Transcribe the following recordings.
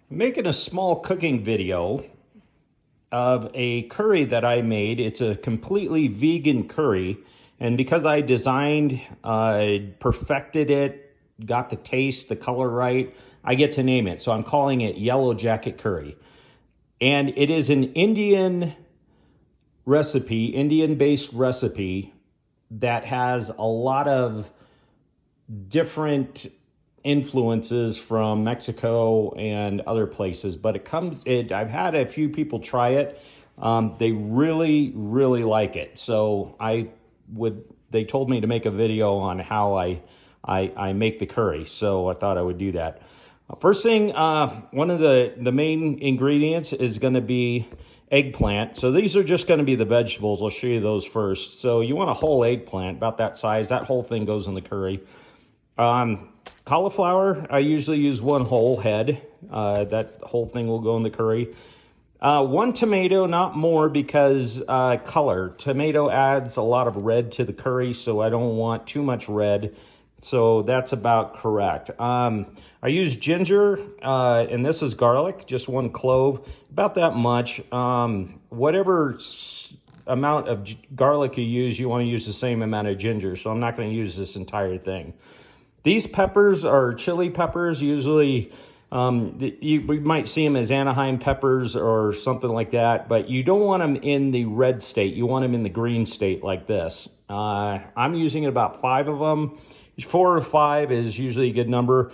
Making a small cooking video of a curry that I made. It's a completely vegan curry, and because I designed, perfected it, got the taste, the color right, I get to name it. So I'm calling it Yellow Jacket Curry. And it is an Indian recipe, Indian-based recipe that has a lot of different influences from Mexico and other places, but I've had a few people try it. They really like it. So they told me to make a video on how I make the curry. So I thought I would do that. First thing, one of the main ingredients is going to be eggplant. So these are just going to be the vegetables. I'll show you those first. So you want a whole eggplant, about that size. That whole thing goes in the curry. Cauliflower, I usually use one whole head. That whole thing will go in the curry. One tomato, not more, because color. Tomato adds a lot of red to the curry, so I don't want too much red. So that's about correct. I use ginger, and this is garlic, just one clove, about that much. Whatever amount of garlic you use, you want to use the same amount of ginger, so I'm not going to use this entire thing. These peppers are chili peppers. Usually, we might see them as Anaheim peppers or something like that, but you don't want them in the red state. You want them in the green state like this. I'm using about 5 of them. 4 or 5 is usually a good number.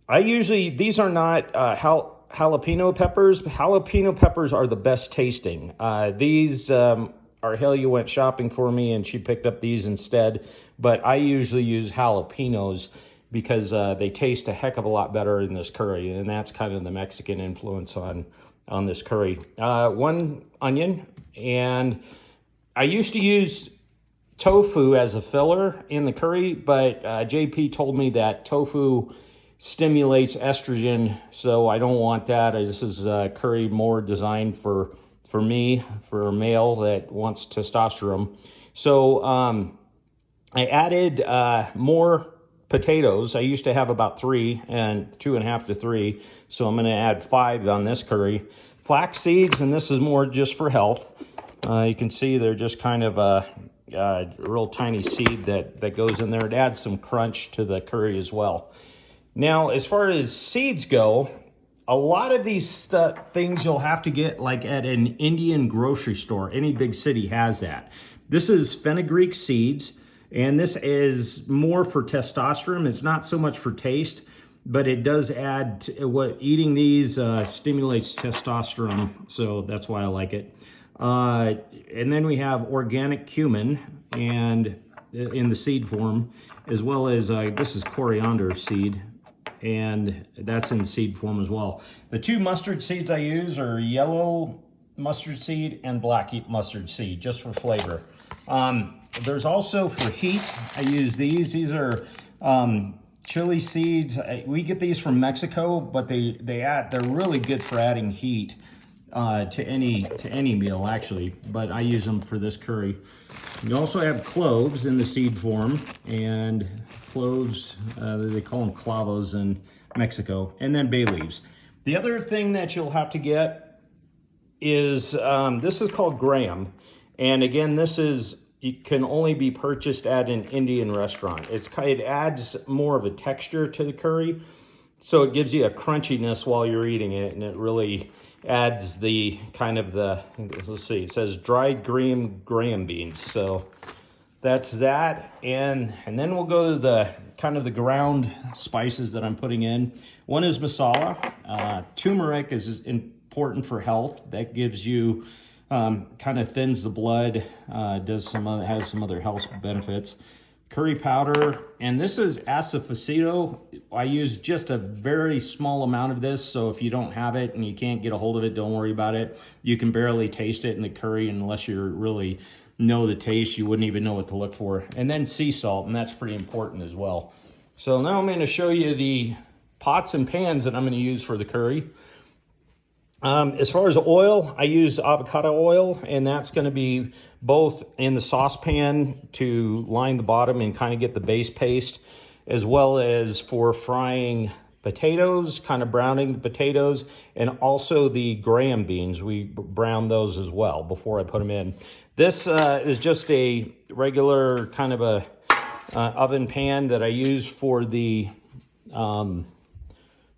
These are not jalapeno peppers. Jalapeno peppers are the best tasting. These Arhelia went shopping for me and she picked up these instead, but I usually use jalapenos because they taste a heck of a lot better in this curry, and that's kind of the Mexican influence on this curry. 1 onion, and I used to use tofu as a filler in the curry, but JP told me that tofu stimulates estrogen, so I don't want that. This is a curry more designed for me, for a male that wants testosterone. So I added more potatoes. I used to have about 3, and 2.5 to 3, so I'm going to add 5 on this curry. Flax seeds, and this is more just for health. You can see they're just kind of a real tiny seed that goes in there. It adds some crunch to the curry as well. Now, as far as seeds go, a lot of these things you'll have to get like at an Indian grocery store. Any big city has that. This is fenugreek seeds, and this is more for testosterone. It's not so much for taste, but it does add to eating these stimulates testosterone, so that's why I like it. And then we have organic cumin, and in the seed form, as well as this is coriander seed, and that's in seed form as well. The 2 mustard seeds I use are yellow mustard seed and black mustard seed, just for flavor. There's also for heat, I use these. These are chili seeds. We get these from Mexico, but they're really good for adding heat to any meal, actually, but I use them for this curry. You also have cloves in the seed form, and cloves, they call them clavos in Mexico, and then bay leaves. The other thing that you'll have to get is, this is called Graham, and again, it can only be purchased at an Indian restaurant. It adds more of a texture to the curry, so it gives you a crunchiness while you're eating it, and it really adds the let's see, it says dried graham beans. So that's that, and then we'll go to the ground spices that I'm putting in. One is masala. Turmeric is important for health. That gives you kind of thins the blood, has some other health benefits. Curry powder, and this is asafetida. I use just a very small amount of this, so if you don't have it and you can't get a hold of it, don't worry about it. You can barely taste it in the curry unless you really know the taste. You wouldn't even know what to look for. And then sea salt, and that's pretty important as well. So now I'm going to show you the pots and pans that I'm going to use for the curry. As far as oil, I use avocado oil, and that's going to be both in the saucepan to line the bottom and kind of get the base paste, as well as for frying potatoes, kind of browning the potatoes, and also the graham beans. We brown those as well before I put them in. This is just a regular kind of a oven pan that I use for the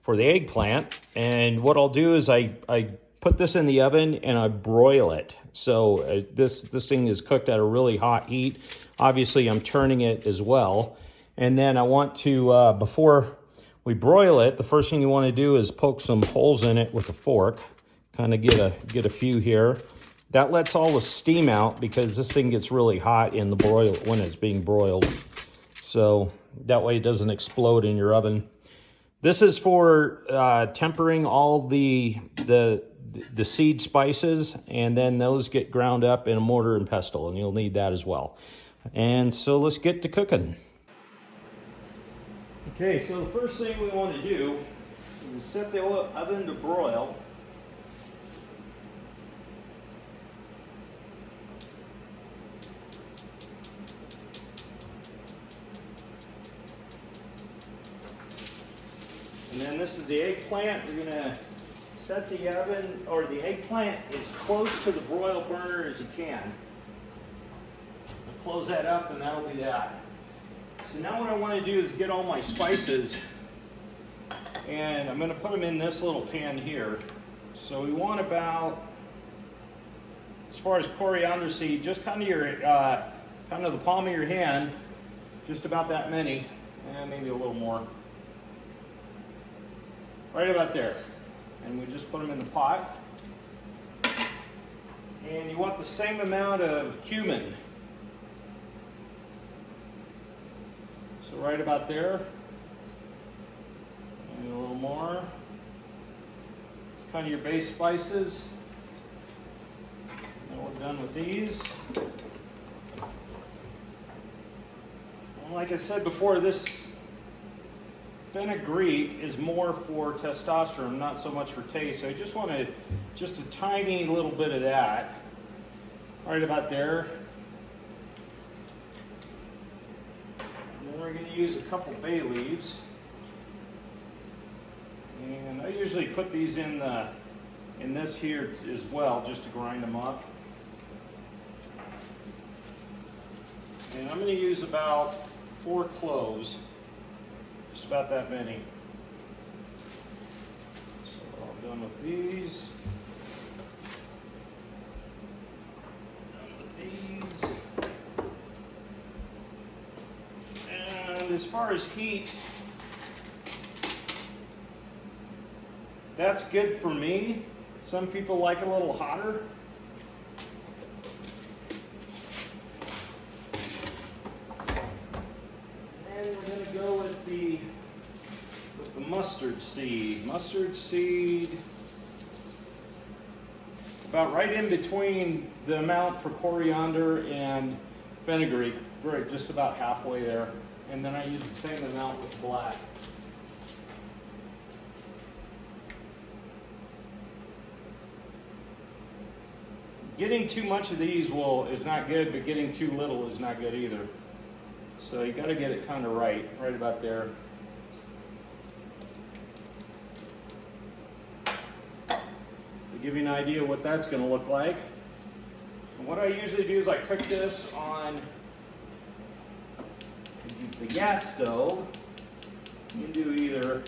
eggplant. And what I'll do is I put this in the oven and I broil it. So this thing is cooked at a really hot heat. Obviously, I'm turning it as well. And then I want to, before we broil it, the first thing you want to do is poke some holes in it with a fork. Kind of get a few here. That lets all the steam out because this thing gets really hot in the broil when it's being broiled. So that way it doesn't explode in your oven. This is for tempering all the seed spices, and then those get ground up in a mortar and pestle, and you'll need that as well. And so let's get to cooking. Okay, so the first thing we want to do is set the oven to broil. And then this is the eggplant. We're going to set the oven, or the eggplant, as close to the broil burner as you can. I'll close that up and that'll be that. So now what I want to do is get all my spices, and I'm going to put them in this little pan here. So we want about, as far as coriander seed, just kind of your, kind of the palm of your hand, just about that many, and maybe a little more. Right about there. And we just put them in the pot. And you want the same amount of cumin. So right about there. And a little more. It's kind of your base spices. Now we're done with these. And like I said before, this fenugreek is more for testosterone, not so much for taste. So I just want to, just a tiny little bit of that, right about there. And then we're going to use a couple bay leaves. And I usually put these in this here as well, just to grind them up. And I'm going to use about 4 cloves. Just about that many. So all done with these. Done with these. And as far as heat, that's good for me. Some people like it a little hotter. Go with the mustard seed. Mustard seed, about right in between the amount for coriander and fenugreek, right, just about halfway there. And then I use the same amount with black. Getting too much of these is not good, but getting too little is not good either. So you got to get it kind of right about there. To give you an idea what that's going to look like. And what I usually do is I cook this on the gas stove. You do either,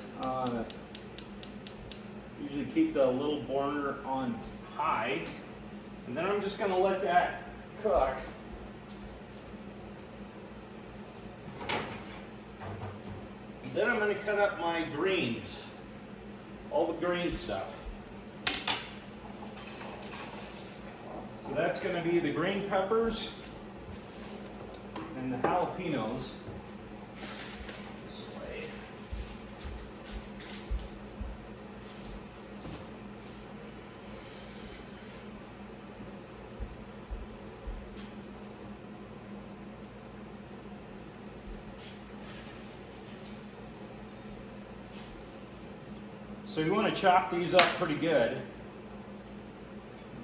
usually keep the little burner on high, and then I'm just going to let that cook. Then I'm going to cut up my greens, all the green stuff. So that's going to be the green peppers and the jalapenos. This way. So you want to chop these up pretty good,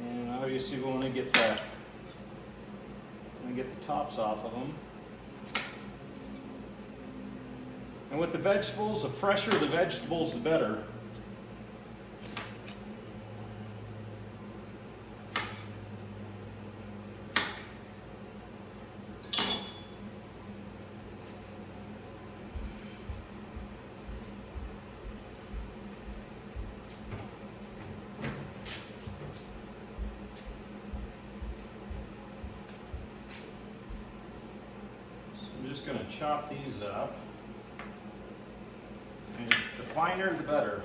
and obviously we want to get the tops off of them. And with the vegetables, the fresher the vegetables, the better. I'm just going to chop these up, and the finer the better.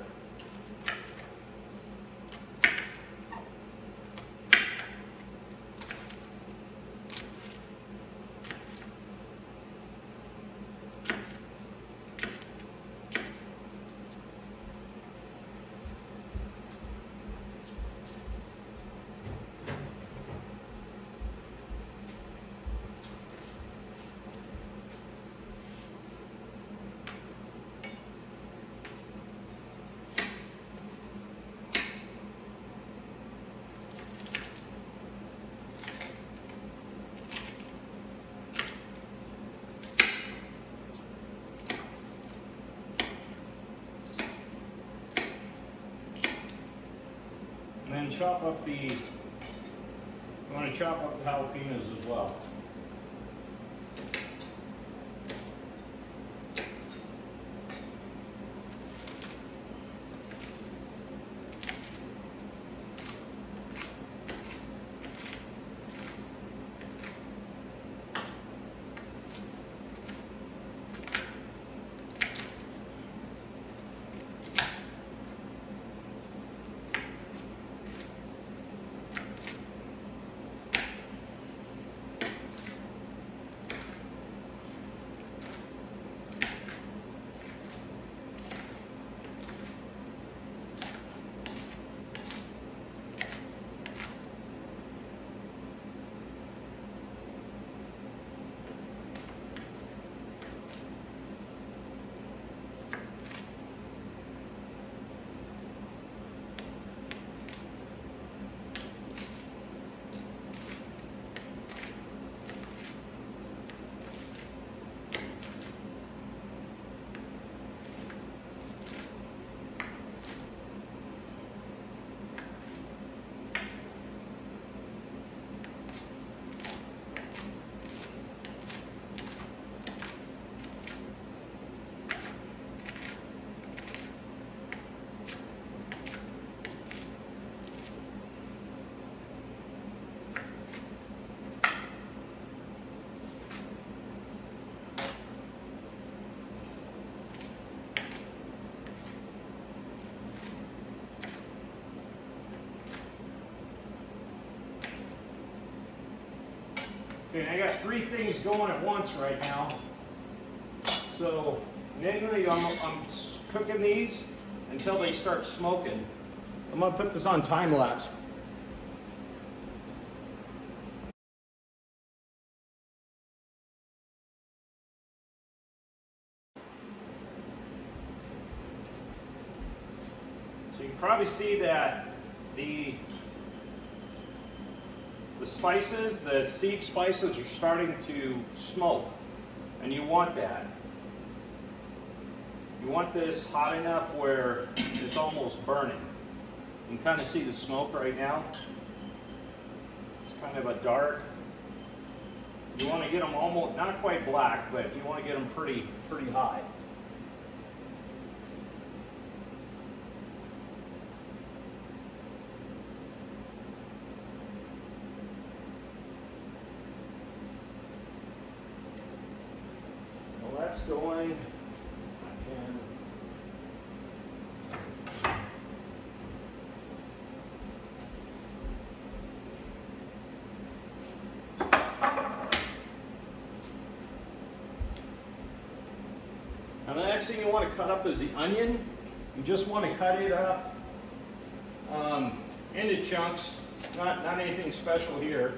And then chop up the, I want to chop up the jalapenos as well. Okay, I got 3 things going at once right now. So mainly I'm cooking these until they start smoking. I'm gonna put this on time lapse. So you can probably see that the spices, the seed spices are starting to smoke, and you want that. You want this hot enough where it's almost burning. You can kind of see the smoke right now. It's kind of a dark. You want to get them almost, not quite black, but you want to get them pretty high. That's going. Now the next thing you want to cut up is the onion. You just want to cut it up into chunks, not anything special here.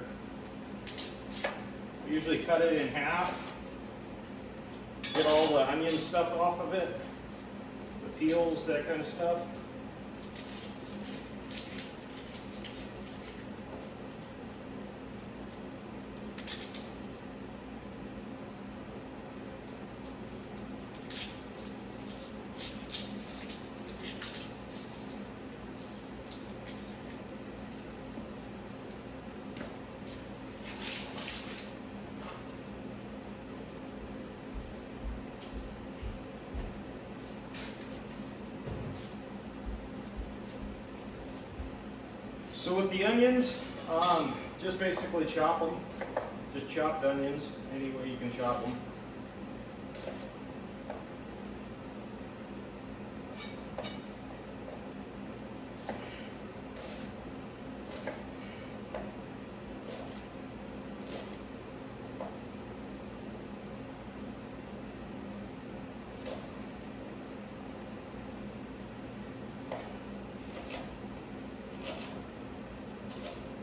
We usually cut it in half. Get all the onion stuff off of it, the peels, that kind of stuff. So with the onions, just basically chop them. Just chopped onions, any way you can chop them.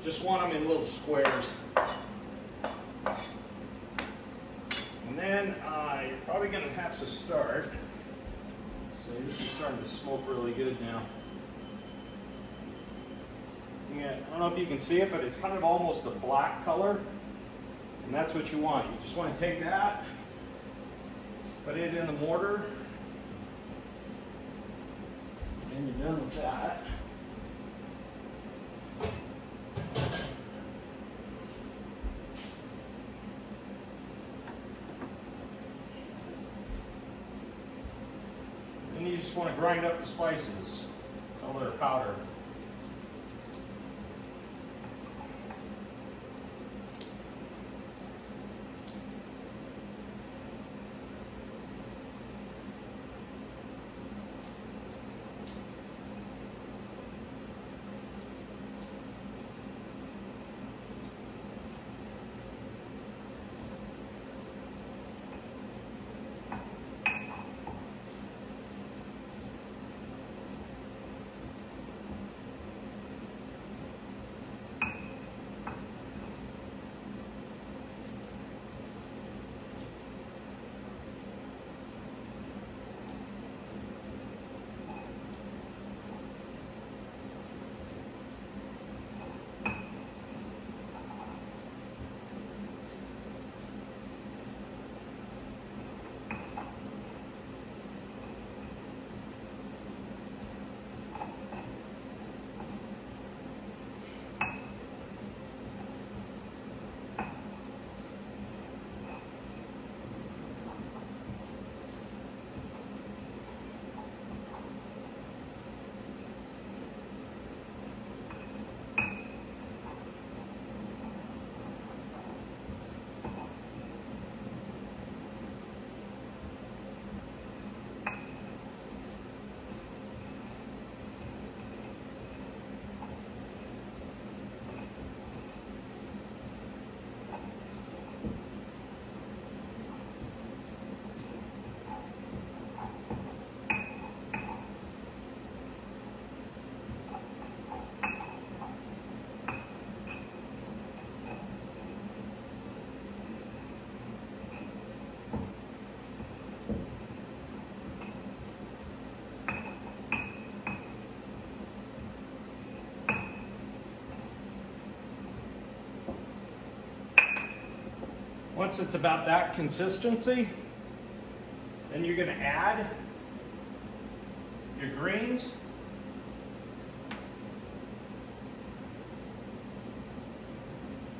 Just want them in little squares. And then you're probably going to have to start. So this is starting to smoke really good now. Yeah, I don't know if you can see it, but it's kind of almost a black color. And that's what you want. You just want to take that, put it in the mortar, and you're done with that. And you just want to grind up the spices until they're powder. Once it's about that consistency, then you're going to add your greens.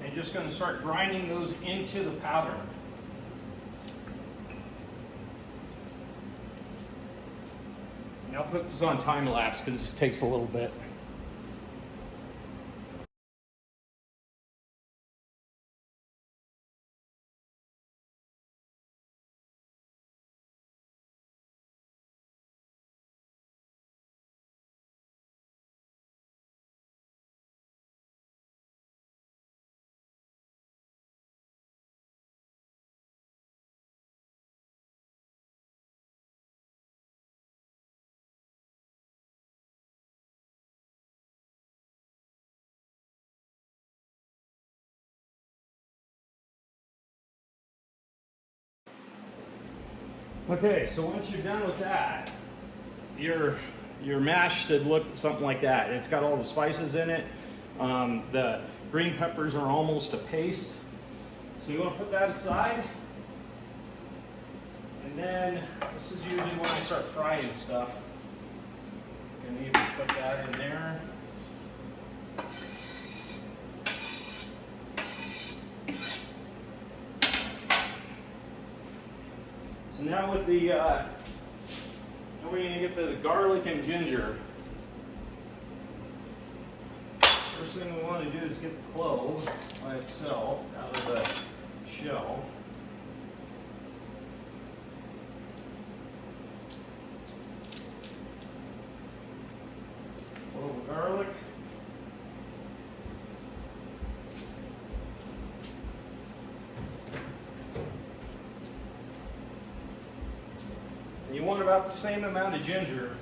And you're just going to start grinding those into the powder. And I'll put this on time lapse because this takes a little bit. Okay, so once you're done with that, your mash should look something like that. It's got all the spices in it. The green peppers are almost a paste. So you want to put that aside. And then, this is usually when I start frying stuff. You can even put that in there. So now with the, now we're going to get the garlic and ginger. First thing we want to do is get the clove by itself out of the shell. Clove of garlic. And you want about the same amount of ginger.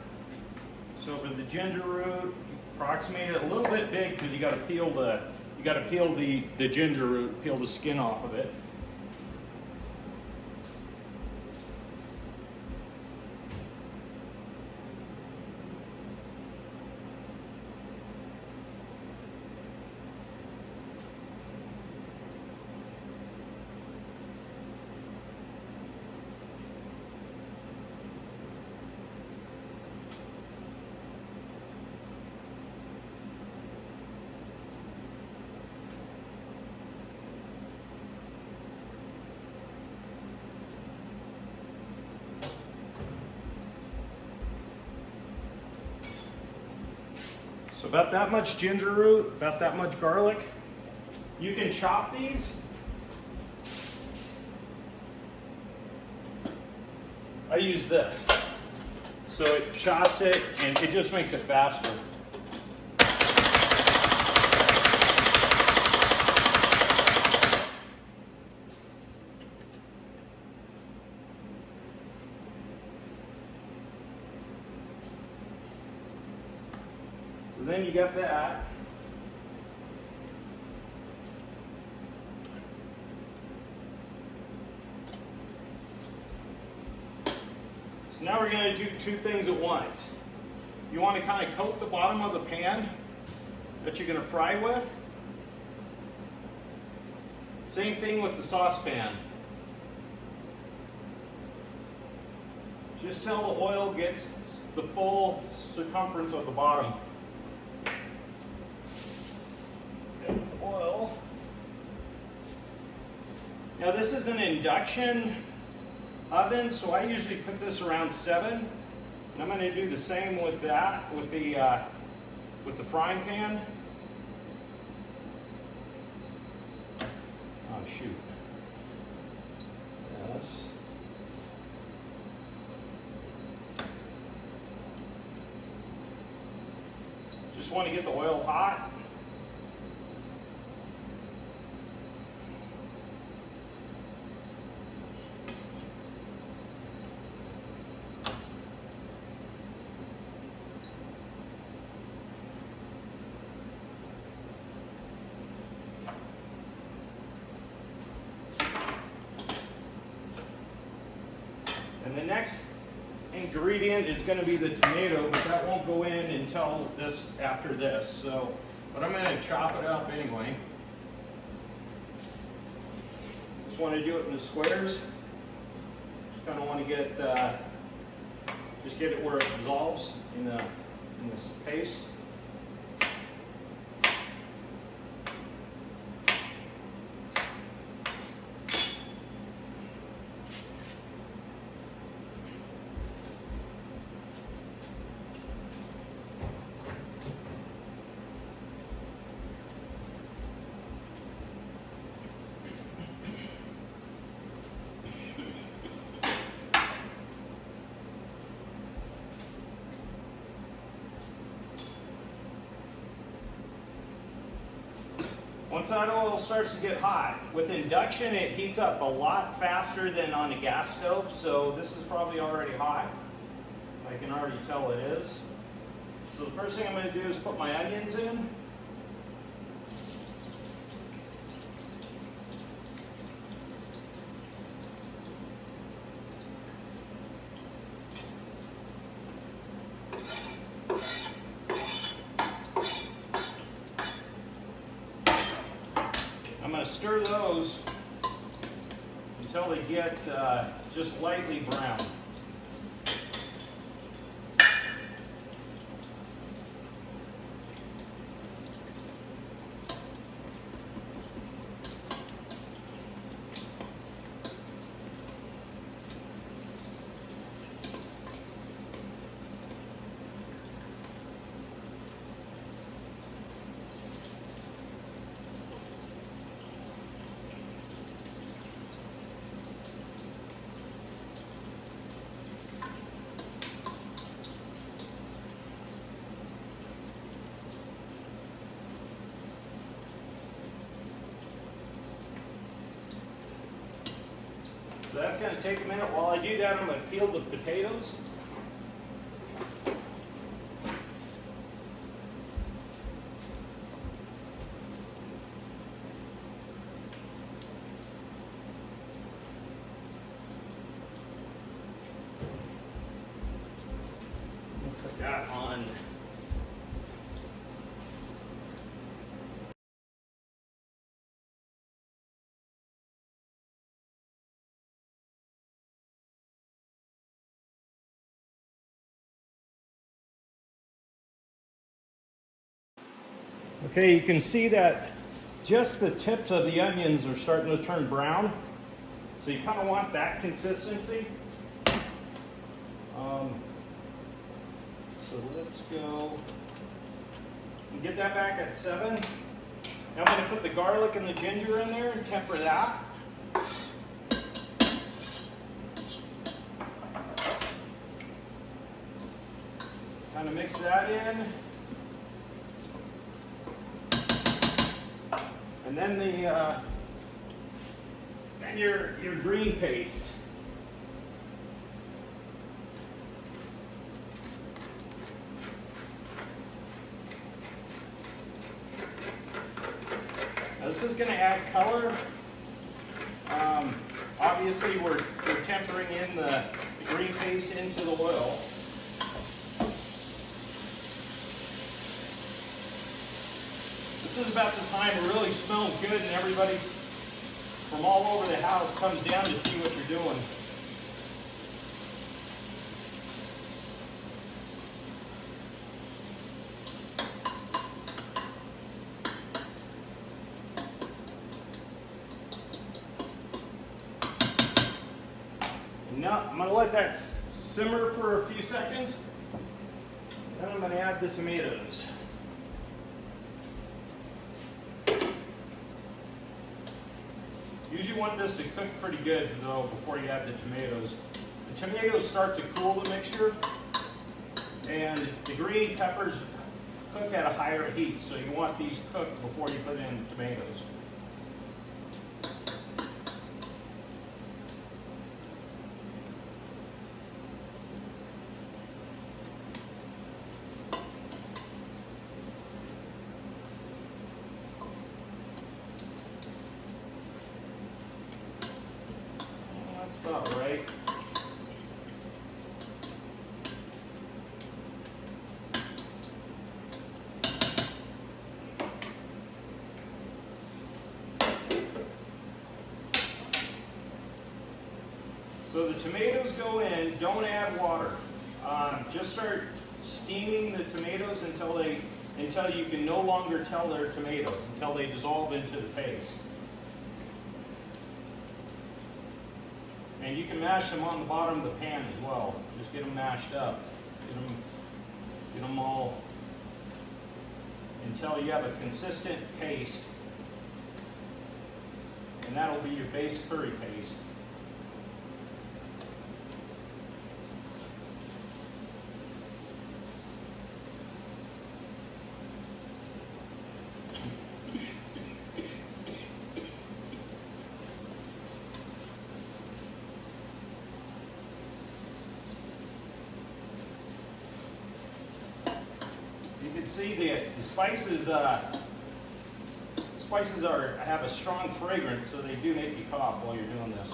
So for the ginger root, approximate it a little bit big because you got to peel the ginger root, peel the skin off of it. So about that much ginger root, about that much garlic. You can chop these. I use this. So it chops it and it just makes it faster. So then you got that. So now we're going to do two things at once. You want to kind of coat the bottom of the pan that you're going to fry with. Same thing with the saucepan. Just till the oil gets the full circumference of the bottom. Oil. Now this is an induction oven, so I usually put this around 7. And I'm going to do the same with that, with the frying pan. Oh shoot. Yes. Just want to get the oil hot. And the next ingredient is going to be the tomato, but that won't go in until after this. So, but I'm going to chop it up anyway. Just want to do it in the squares. Just kind of want to get it where it dissolves in this paste. Once that oil starts to get hot, with induction it heats up a lot faster than on a gas stove, so this is probably already hot. I can already tell it is. So the first thing I'm going to do is put my onions in. I'm going to stir those until they get just lightly brown. So that's going to take a minute. While I do that, I'm going to peel the potatoes. Put that on. Okay, you can see that just the tips of the onions are starting to turn brown. So you kind of want that consistency. So let's go and get that back at 7. Now I'm going to put the garlic and the ginger in there and temper that. Kind of mix that in. And then your green paste. Now this is going to add color. Obviously, we're tempering in the green paste into the oil. This is about the time it really smells good and everybody from all over the house comes down to see what you're doing. And now I'm going to let that simmer for a few seconds. Then I'm going to add the tomatoes. Usually want this to cook pretty good though before you add the tomatoes. The tomatoes start to cool the mixture, and the green peppers cook at a higher heat, so you want these cooked before you put in the tomatoes. About right. So the tomatoes go in, don't add water. Just start steaming the tomatoes until you can no longer tell they're tomatoes, until they dissolve into the paste. And you can mash them on the bottom of the pan as well. Just get them mashed up. Get them all until you have a consistent paste. And that'll be your base curry paste. You can see the spices. Spices have a strong fragrance, so they do make you cough while you're doing this.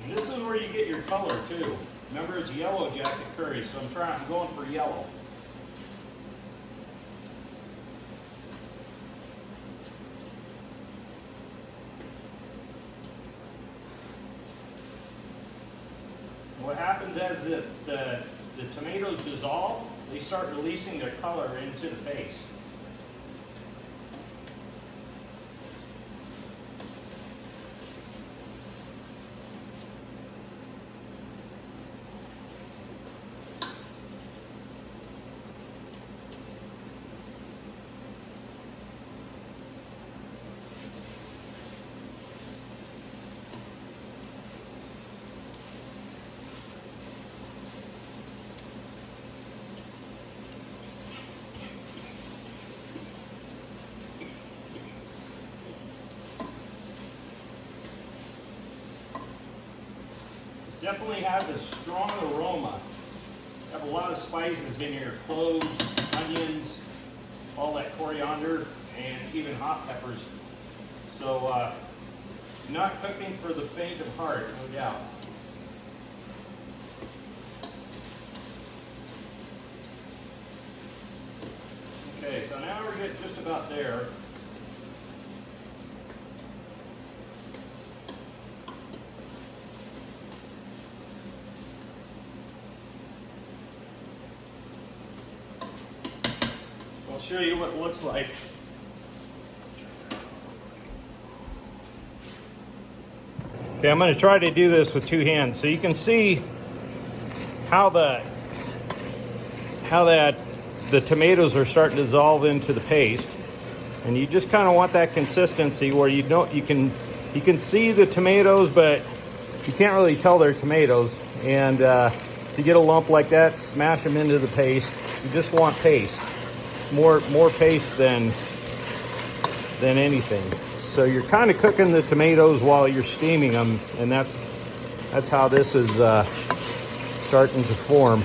And this is where you get your color too. Remember, it's yellow jacket curry, so I'm going for yellow. What happens as the tomatoes dissolve, they start releasing their color into the paste. Definitely has a strong aroma. Have a lot of spices in here, cloves, onions, all that coriander, and even hot peppers. So not cooking for the faint of heart, no doubt. Okay, so now we're getting just about there. I'll show you what it looks like. Okay, I'm going to try to do this with two hands so you can see how the tomatoes are starting to dissolve into the paste, and you just kind of want that consistency where you can see the tomatoes, but you can't really tell they're tomatoes. And to get a lump like that, smash them into the paste. You just want paste, more paste than anything. So you're kind of cooking the tomatoes while you're steaming them, and that's how this is starting to form.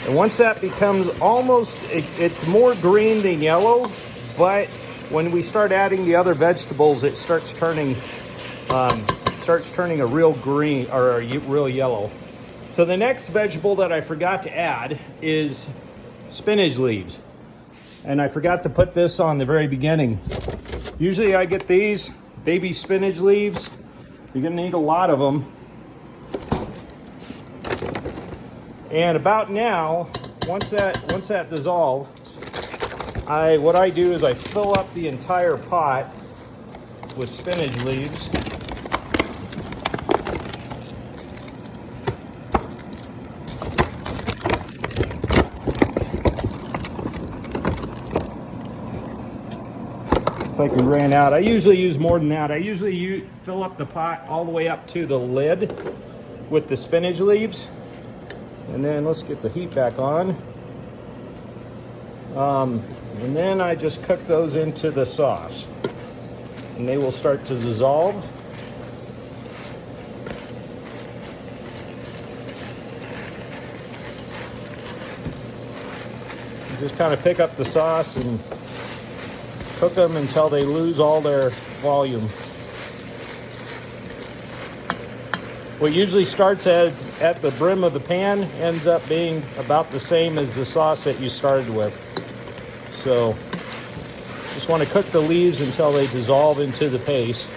And once that becomes it's more green than yellow, but when we start adding the other vegetables, it starts turning a real green or a real yellow. So the next vegetable that I forgot to add is spinach leaves. And I forgot to put this on the very beginning. Usually I get these baby spinach leaves. You're gonna need a lot of them. And about now, once that dissolves, what I do is I fill up the entire pot with spinach leaves. Looks like we ran out. I usually use more than that. I usually fill up the pot all the way up to the lid with the spinach leaves. And then let's get the heat back on. And then I just cook those into the sauce. And they will start to dissolve. You just kind of pick up the sauce and cook them until they lose all their volume. What usually starts at the brim of the pan ends up being about the same as the sauce that you started with. So just want to cook the leaves until they dissolve into the paste.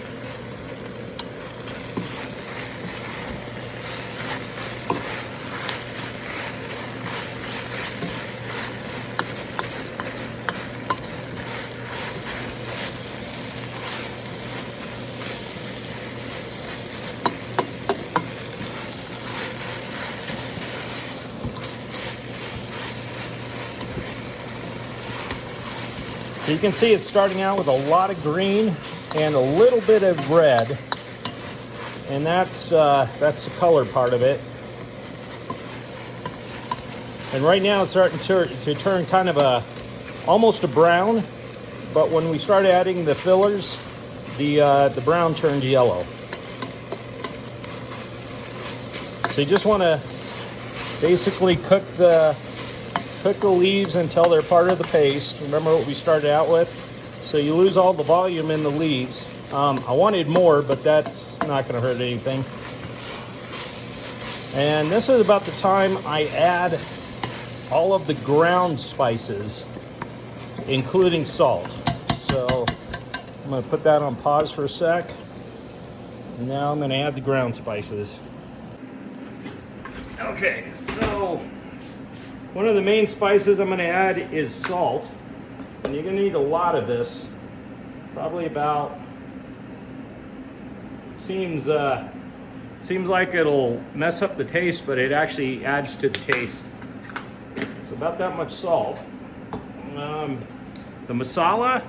So you can see it's starting out with a lot of green and a little bit of red, and that's the color part of it. And right now it's starting to turn kind of almost a brown, but when we start adding the fillers, the brown turns yellow. So you just want to basically cook the leaves until they're part of the paste. Remember what we started out with? So you lose all the volume in the leaves. I wanted more, but that's not going to hurt anything. And this is about the time I add all of the ground spices, including salt. So I'm going to put that on pause for a sec. And now I'm going to add the ground spices. Okay, so one of the main spices I'm going to add is salt, and you're going to need a lot of this. Probably about, seems like it'll mess up the taste, but it actually adds to the taste. So about that much salt. The masala,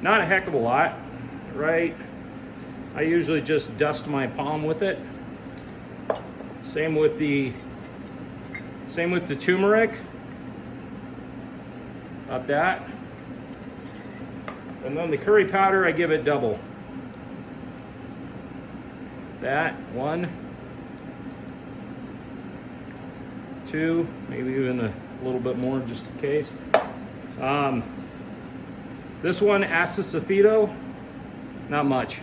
not a heck of a lot, right? I usually just dust my palm with it. Same with the turmeric, about that. And then the curry powder, I give it double. That, one. 2, maybe even a little bit more just in case. This one, Assassafito, not much.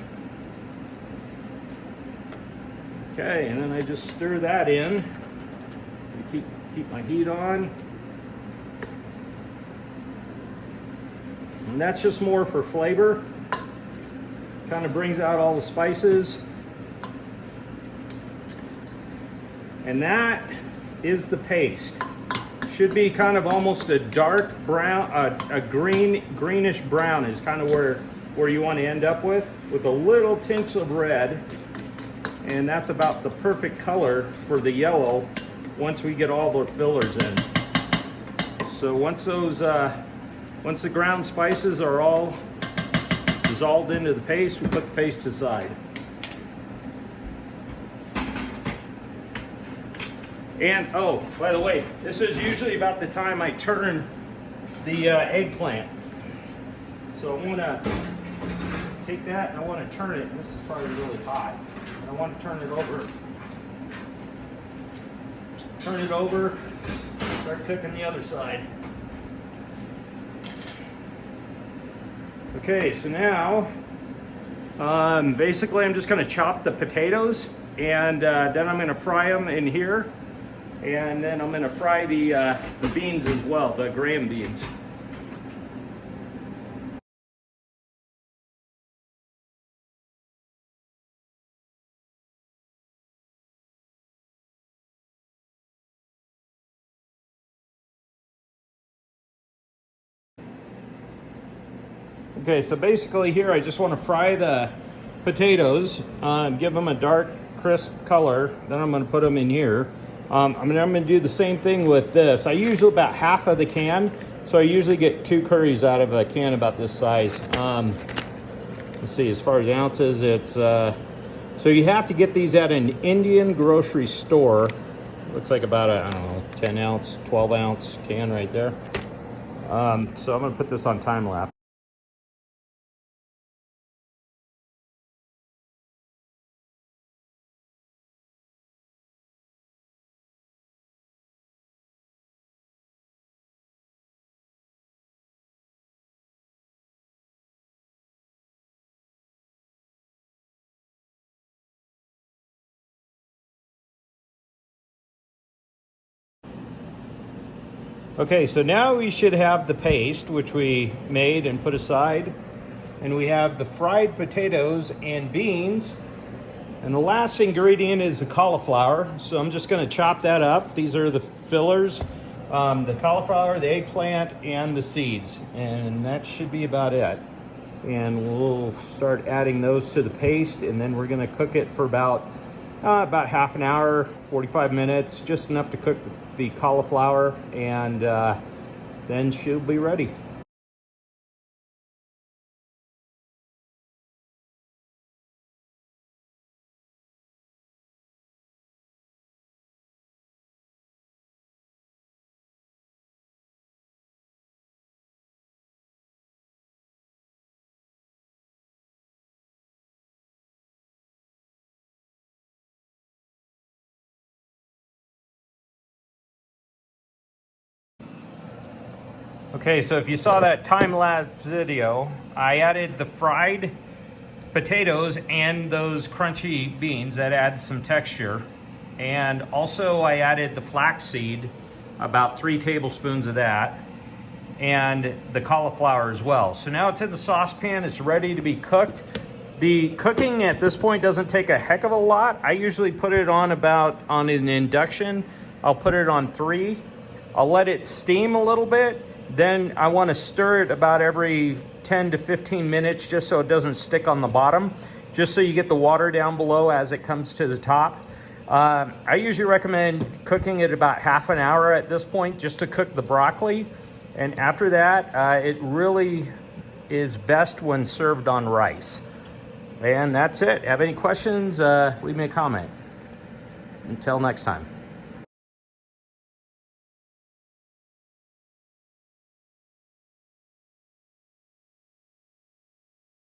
Okay, and then I just stir that in. Keep my heat on. And that's just more for flavor. Kind of brings out all the spices. And that is the paste. Should be kind of almost a dark brown, a greenish brown is kind of where you want to end up with a little tinge of red. And that's about the perfect color for the yellow once we get all the fillers in. So once the ground spices are all dissolved into the paste, we put the paste aside. And oh, by the way, this is usually about the time I turn the eggplant. So I'm gonna take that and I want to turn it. This is probably really hot. I want to turn it over. Turn it over. Start cooking the other side. Okay, so now basically I'm just going to chop the potatoes, and then I'm going to fry them in here, and then I'm going to fry the beans as well, the graham beans. Okay, so basically here I just want to fry the potatoes, give them a dark, crisp color. Then I'm going to put them in here. I'm going to do the same thing with this. I use about half of the can, so I usually get 2 curries out of a can about this size. Let's see, as far as ounces, it's so you have to get these at an Indian grocery store. Looks like about a, I don't know, 10 ounce, 12 ounce can right there. So I'm going to put this on time lapse. Okay, so now we should have the paste, which we made and put aside. And we have the fried potatoes and beans. And the last ingredient is the cauliflower. So I'm just going to chop that up. These are the fillers, the cauliflower, the eggplant, and the seeds. And that should be about it. And we'll start adding those to the paste, and then we're going to cook it for about half an hour, 45 minutes, just enough to cook the cauliflower, and then she'll be ready. Okay, so if you saw that time-lapse video, I added the fried potatoes and those crunchy beans. That adds some texture. And also I added the flaxseed, about 3 tablespoons of that, and the cauliflower as well. So now it's in the saucepan, it's ready to be cooked. The cooking at this point doesn't take a heck of a lot. I usually put it on an induction. I'll put it on 3. I'll let it steam a little bit. Then I want to stir it about every 10 to 15 minutes just so it doesn't stick on the bottom, just so you get the water down below as it comes to the top. I usually recommend cooking it about half an hour at this point just to cook the broccoli. And after that, it really is best when served on rice. And that's it. Have any questions? Leave me a comment. Until next time.